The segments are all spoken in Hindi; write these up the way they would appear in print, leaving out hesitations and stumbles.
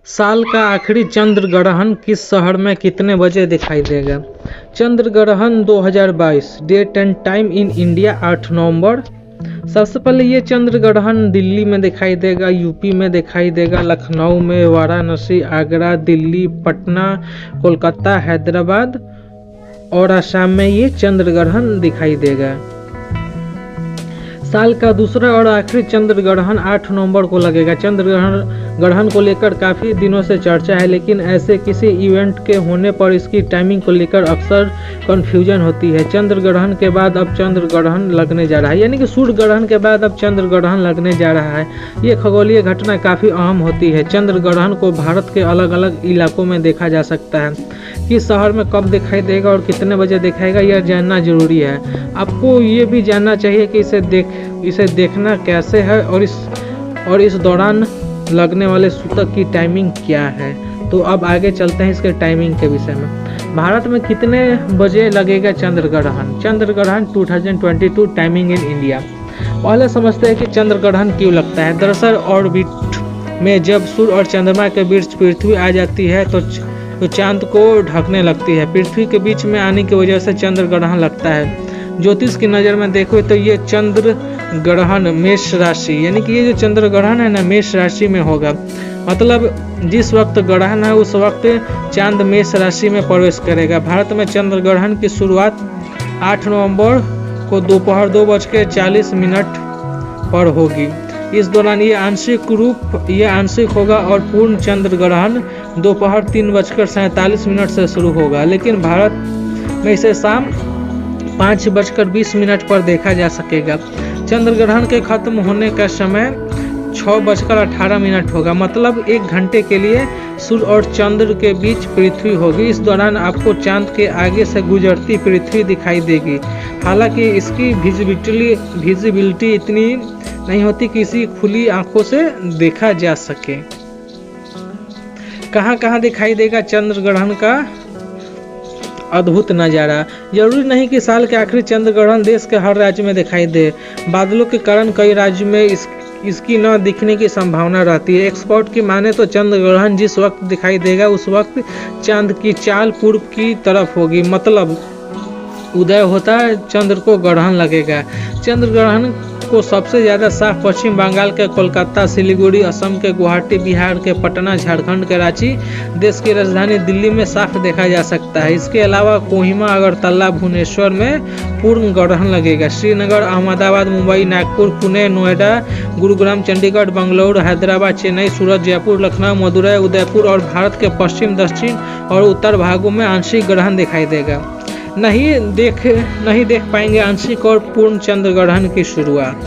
साल का आखिरी चंद्र ग्रहण किस शहर में कितने बजे दिखाई देगा? चंद्र ग्रहण 2022 date and time in India 8 नवंबर। सबसे पहले ये चंद्र ग्रहण दिल्ली में दिखाई देगा, यूपी में दिखाई देगा, लखनऊ में, वाराणसी, आगरा, दिल्ली, पटना, कोलकाता, हैदराबाद और असम में ये चंद्र ग्रहण दिखाई देगा। साल का दूसरा और आखिरी चंद्र ग्रहण 8 नवंबर को लगेगा। चंद्र ग्रहण को लेकर काफ़ी दिनों से चर्चा है, लेकिन ऐसे किसी इवेंट के होने पर इसकी टाइमिंग को लेकर अक्सर कन्फ्यूजन होती है। चंद्र ग्रहण के बाद अब चंद्र ग्रहण लगने जा रहा है, यानी कि सूर्य ग्रहण के बाद अब चंद्र ग्रहण लगने जा रहा है। ये खगोलीय घटना काफ़ी अहम होती है। चंद्र ग्रहण को भारत के अलग अलग इलाकों में देखा जा सकता है। किस शहर में कब दिखाई देगा और कितने बजे दिखाएगा, यह जानना जरूरी है। आपको ये भी जानना चाहिए कि इसे देखना कैसे है और इस दौरान लगने वाले सूतक की टाइमिंग क्या है। तो अब आगे चलते हैं इसके टाइमिंग के विषय में। भारत में कितने बजे लगेगा चंद्र ग्रहण? चंद्र ग्रहण 2022 टाइमिंग इन इंडिया। पहले समझते हैं कि चंद्र ग्रहण क्यों लगता है। दरअसल ऑर्बिट में जब सूर्य और चंद्रमा के बीच पृथ्वी आ जाती है तो चांद को ढकने लगती है। पृथ्वी के बीच में आने की वजह से चंद्र ग्रहण लगता है। ज्योतिष की नज़र में देखो तो ये चंद्र ग्रहण मेष राशि, यानी कि ये जो चंद्र ग्रहण है ना, मेष राशि में होगा। मतलब जिस वक्त ग्रहण है उस वक्त चांद मेष राशि में प्रवेश करेगा। भारत में चंद्र ग्रहण की शुरुआत 8 नवंबर को दोपहर 2:40 पर होगी। इस दौरान ये आंशिक होगा और पूर्ण चंद्र ग्रहण दोपहर 3:47 से शुरू होगा, लेकिन भारत में इसे शाम 5:20 पर देखा जा सकेगा। चंद्र ग्रहण के खत्म होने का समय 6:18 होगा। मतलब 1 घंटे के लिए सूर्य और चंद्र के बीच पृथ्वी होगी। इस दौरान आपको चांद के आगे से गुजरती पृथ्वी दिखाई देगी। हालांकि इसकी विजिबिलिटी इतनी नहीं होती कि इसी खुली आंखों से देखा जा सके। कहाँ कहाँ दिखाई देगा चंद्र ग्रहण का अद्भुत नज़ारा? जरूरी नहीं कि साल के आखिरी चंद्र ग्रहण देश के हर राज्य में दिखाई दे। बादलों के कारण कई राज्यों में इसकी न दिखने की संभावना रहती है। एक्सपर्ट की माने तो चंद्र ग्रहण जिस वक्त दिखाई देगा उस वक्त चांद की चाल पूर्व की तरफ होगी। मतलब उदय होता है चंद्र को ग्रहण लगेगा। चंद्र ग्रहण को सबसे ज़्यादा साफ पश्चिम बंगाल के कोलकाता, सिलीगुड़ी, असम के गुवाहाटी, बिहार के पटना, झारखंड के रांची, देश की राजधानी दिल्ली में साफ देखा जा सकता है। इसके अलावा कोहिमा, अगरतला, भुवनेश्वर में पूर्ण ग्रहण लगेगा। श्रीनगर, अहमदाबाद, मुंबई, नागपुर, पुणे, नोएडा, गुरुग्राम, चंडीगढ़, बंगलुरु, हैदराबाद, चेन्नई, सूरत, जयपुर, लखनऊ, मदुरई, उदयपुर और भारत के पश्चिम, दक्षिण और उत्तर भागों में आंशिक ग्रहण दिखाई देगा। नहीं देख पाएंगे आंशिक और पूर्ण चंद्र ग्रहण की शुरुआत।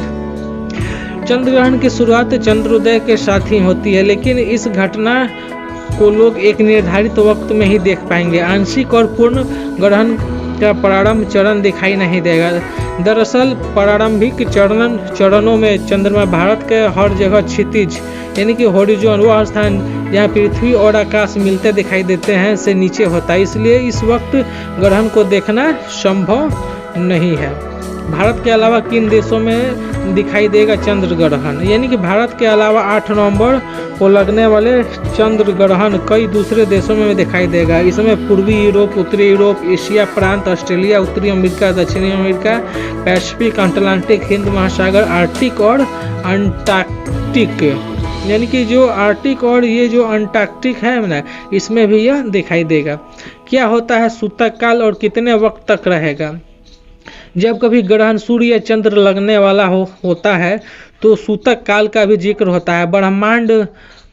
चंद्र ग्रहण की शुरुआत चंद्रोदय के साथ ही होती है, लेकिन इस घटना को लोग एक निर्धारित वक्त में ही देख पाएंगे। आंशिक और पूर्ण ग्रहण का प्रारंभ चरण दिखाई नहीं देगा। दरअसल प्रारंभिक चरणों में चंद्रमा भारत के हर जगह क्षितिज यानी कि हॉरिजॉन, वह स्थान जहाँ पृथ्वी और आकाश मिलते दिखाई देते हैं, से नीचे होता है। इसलिए इस वक्त ग्रहण को देखना संभव नहीं है। भारत के अलावा किन देशों में दिखाई देगा चंद्र ग्रहण? यानी कि भारत के अलावा 8 नवंबर को लगने वाले चंद्र ग्रहण कई दूसरे देशों में दिखाई देगा। इसमें पूर्वी यूरोप, उत्तरी यूरोप, एशिया प्रांत, ऑस्ट्रेलिया, उत्तरी अमेरिका, दक्षिणी अमेरिका, पैसिफिक, अटलांटिक, हिंद महासागर, आर्कटिक और अंटार्कटिक, यानी कि जो आर्कटिक और ये जो अंटार्कटिक है ना, इसमें भी यह दिखाई देगा। क्या होता है सूतक काल और कितने वक्त तक रहेगा? जब कभी ग्रहण सूर्य या चंद्र लगने वाला होता है तो सूतक काल का भी जिक्र होता है। ब्रह्मांड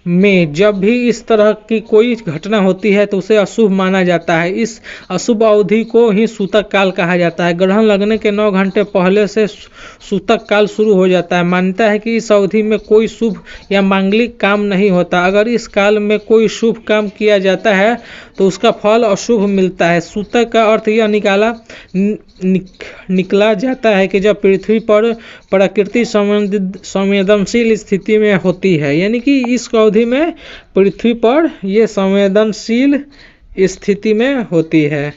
में जब भी इस तरह की कोई घटना होती है तो उसे अशुभ माना जाता है। इस अशुभ अवधि को ही सूतक काल कहा जाता है। ग्रहण लगने के 9 घंटे पहले से सूतक काल शुरू हो जाता है। मान्यता है कि इस अवधि में कोई शुभ या मांगलिक काम नहीं होता। अगर इस काल में कोई शुभ काम किया जाता है तो उसका फल अशुभ मिलता है। सूतक का अर्थ यह निकला जाता है कि जब पृथ्वी पर प्रकृति संवेदनशील स्थिति में होती है, यानी कि इस अवधि में पृथ्वी पर यह संवेदनशील स्थिति में होती है।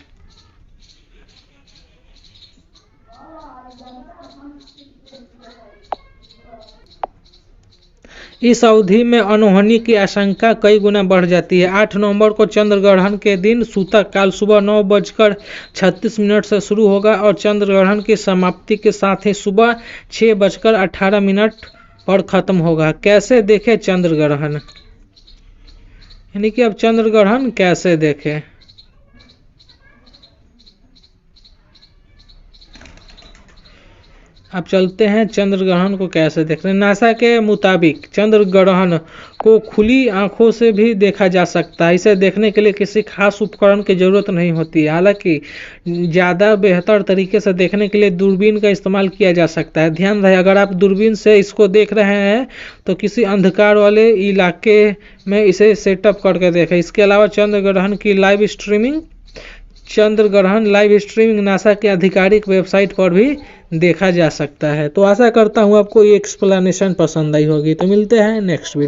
इस अवधि में अनहोनी की आशंका कई गुना बढ़ जाती है। 8 नवंबर को चंद्र ग्रहण के दिन सूतक काल सुबह 9:36 से शुरू होगा और चंद्र ग्रहण की समाप्ति के साथ ही सुबह 6:18 पर खत्म होगा। कैसे देखें चंद्र ग्रहण, यानी कि अब चंद्र ग्रहण कैसे देखें। अब चलते हैं चंद्र ग्रहण को कैसे देखते हैं। नासा के मुताबिक चंद्र ग्रहण को खुली आंखों से भी देखा जा सकता है। इसे देखने के लिए किसी खास उपकरण की जरूरत नहीं होती। हालांकि ज़्यादा बेहतर तरीके से देखने के लिए दूरबीन का इस्तेमाल किया जा सकता है। ध्यान रहे, अगर आप दूरबीन से इसको देख रहे हैं तो किसी अंधकार वाले इलाके में इसे सेटअप करके देखें। इसके अलावा चंद्र ग्रहण की लाइव स्ट्रीमिंग नासा के आधिकारिक वेबसाइट पर भी देखा जा सकता है। तो आशा करता हूँ आपको ये एक्सप्लेनेशन पसंद आई होगी। तो मिलते हैं नेक्स्ट वीडियो।